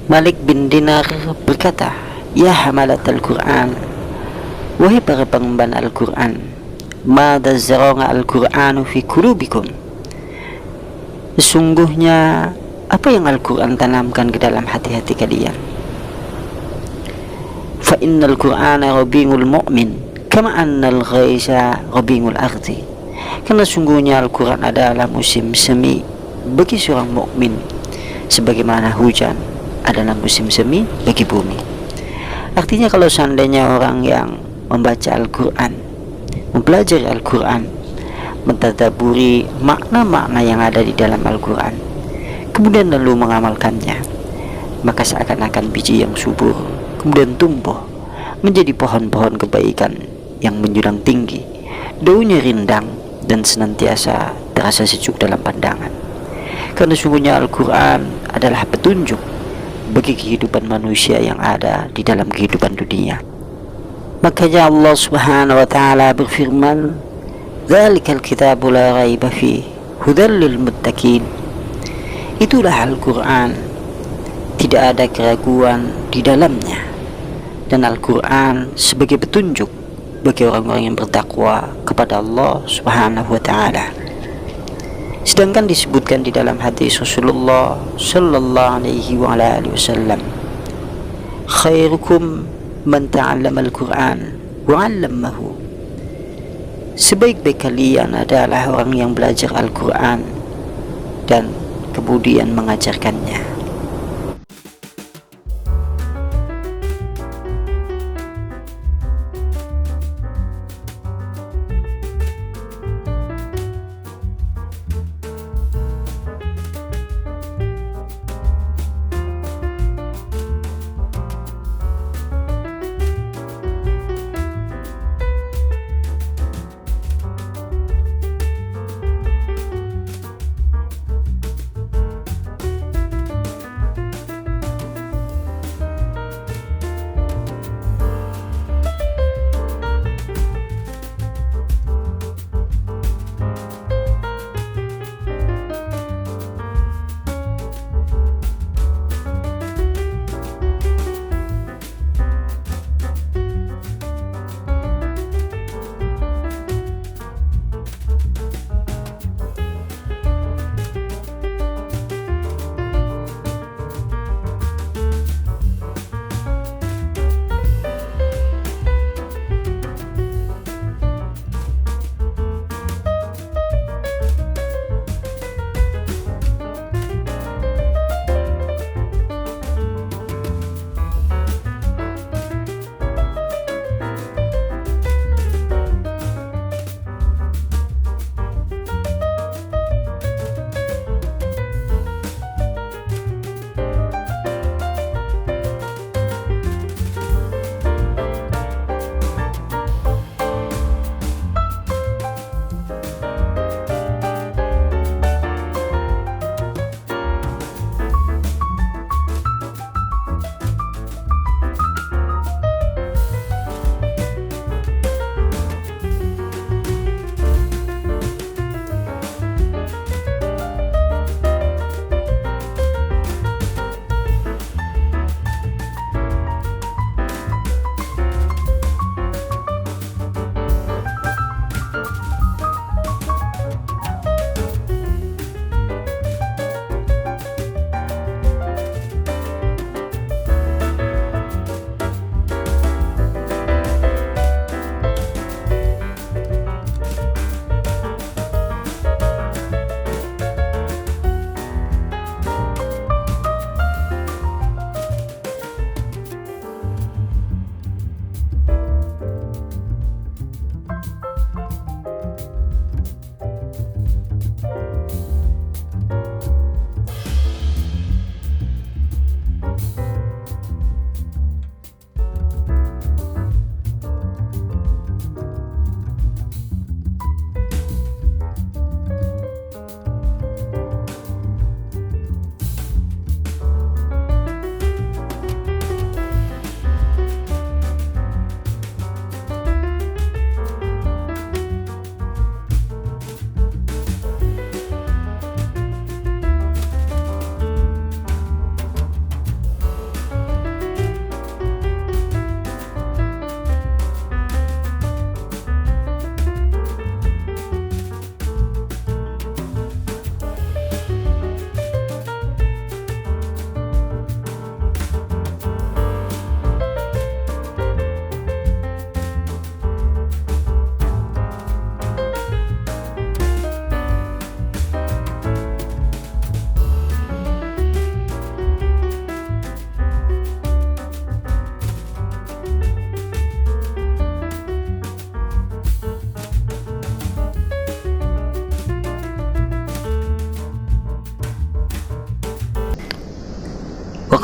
Malik bin Dinar berkata, "Ya hamalat Al-Quran, wahai para pengemban Al-Quran, mada zaranga Al-Quranu fi qulubikum." Sesungguhnya apa yang Al-Quran tanamkan ke dalam hati-hati kalian? Fa innal Qur'ana rabiul mu'min kama annal ghaisa rabiul ardi. Karena sungguhnya Al-Quran adalah musim semi bagi seorang mukmin, sebagaimana hujan adalah musim semi bagi bumi. Artinya kalau seandainya orang yang membaca Al-Quran, mempelajari Al-Quran, mentadaburi makna-makna yang ada di dalam Al-Quran, kemudian lalu mengamalkannya, maka seakan-akan biji yang subur kemudian tumbuh menjadi pohon-pohon kebaikan yang menjulang tinggi, daunnya rindang dan senantiasa terasa sejuk dalam pandangan. Karena sungguhnya Al-Quran adalah petunjuk bagi kehidupan manusia yang ada di dalam kehidupan dunia. Makanya Allah Subhanahu wa taala berfirman, "Dzalikal kitabu la raiba fihi hudal lil muttaqin." Itulah Al-Quran, tidak ada keraguan di dalamnya, dan Al-Quran sebagai petunjuk bagi orang-orang yang bertakwa kepada Allah Subhanahu wa taala. Sedangkan disebutkan di dalam hadis Rasulullah sallallahu alaihi wa ala alihi wasallam, "Khairukum man ta'allama al-Qur'an wa 'allamahu." Sebaik-baik kalian adalah orang yang belajar Al-Quran dan kemudian mengajarkannya.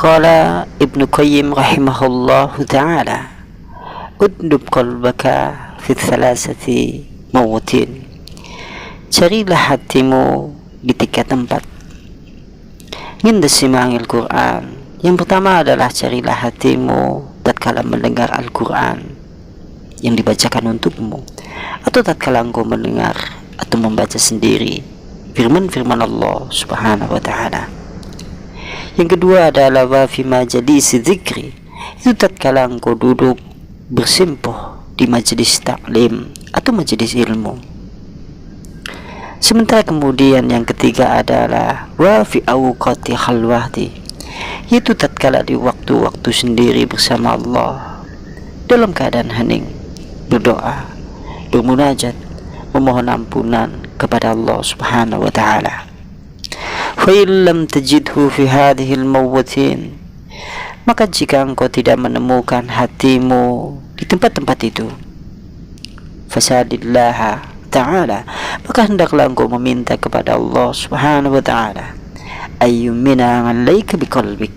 Qala Ibnu Qayyim rahimahullahu ta'ala, udnub qalbaka fi thalathati mawtin. Carilah hatimu di 3 tempat. Inda simangil Quran. Yang pertama adalah carilah hatimu tatkala mendengar Al-Quran yang dibacakan untukmu, atau tatkala engkau mendengar atau membaca sendiri firman-firman Allah Subhanahu wa ta'ala. Yang kedua adalah wa fi majalisi dzikri, itu tatkala engkau duduk bersimpuh di majelis taklim atau majelis ilmu. Sementara kemudian yang ketiga adalah wa fi awqati khalwati, itu tatkala di waktu-waktu sendiri bersama Allah dalam keadaan hening, berdoa, bermunajat, memohon ampunan kepada Allah Subhanahu wa ta'ala. Fa in lam tajidhu fi hadhihi al-mawtin, maka jika engkau tidak menemukan hatimu di tempat-tempat itu, fasadillah ta'ala, maka hendaklah engkau meminta kepada Allah Subhanahu wa ta'ala ayyumina 'alaika biqalbik,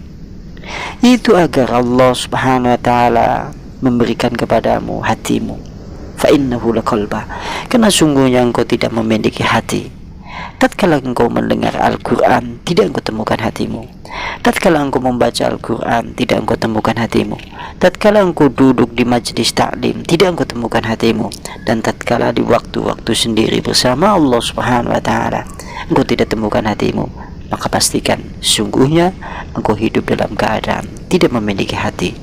itu agar Allah Subhanahu wa ta'ala memberikan kepadamu hatimu. Fa innahu laqalba, karena sungguhnya engkau tidak memiliki hati. Tatkala engkau mendengar Al-Quran, tidak engkau temukan hatimu. Tatkala engkau membaca Al-Quran, tidak engkau temukan hatimu. Tatkala engkau duduk di majlis taklim, tidak engkau temukan hatimu. Dan tatkala di waktu-waktu sendiri bersama Allah Subhanahu wa ta'ala, engkau tidak temukan hatimu, maka pastikan sungguhnya engkau hidup dalam keadaan tidak memiliki hati.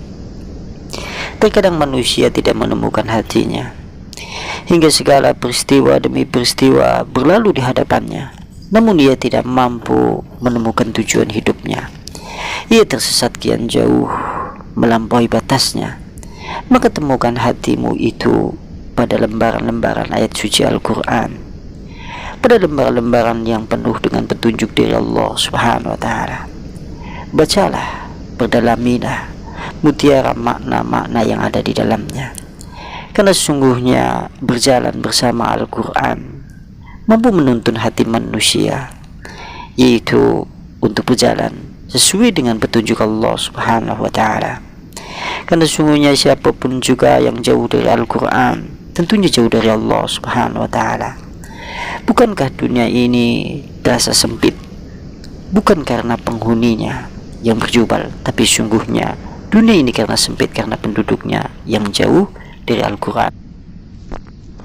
Terkadang manusia tidak menemukan hatinya, hingga segala peristiwa demi peristiwa berlalu di hadapannya, namun ia tidak mampu menemukan tujuan hidupnya. Ia tersesat kian jauh melampaui batasnya. Maka temukan hatimu itu pada lembaran-lembaran ayat suci Al-Quran, pada lembaran-lembaran yang penuh dengan petunjuk dari Allah Subhanahu wa ta'ala. Bacalah, berdalamilah mutiara makna-makna yang ada di dalamnya, karena sesungguhnya berjalan bersama Al-Quran mampu menuntun hati manusia, yaitu untuk berjalan sesuai dengan petunjuk Allah Subhanahu wa ta'ala. Karena sesungguhnya siapapun juga yang jauh dari Al-Quran tentunya jauh dari Allah Subhanahu wa ta'ala. Bukankah dunia ini terasa sempit bukan karena penghuninya yang berjubal, tapi sungguhnya dunia ini karena sempit karena penduduknya yang jauh dari Al-Quran.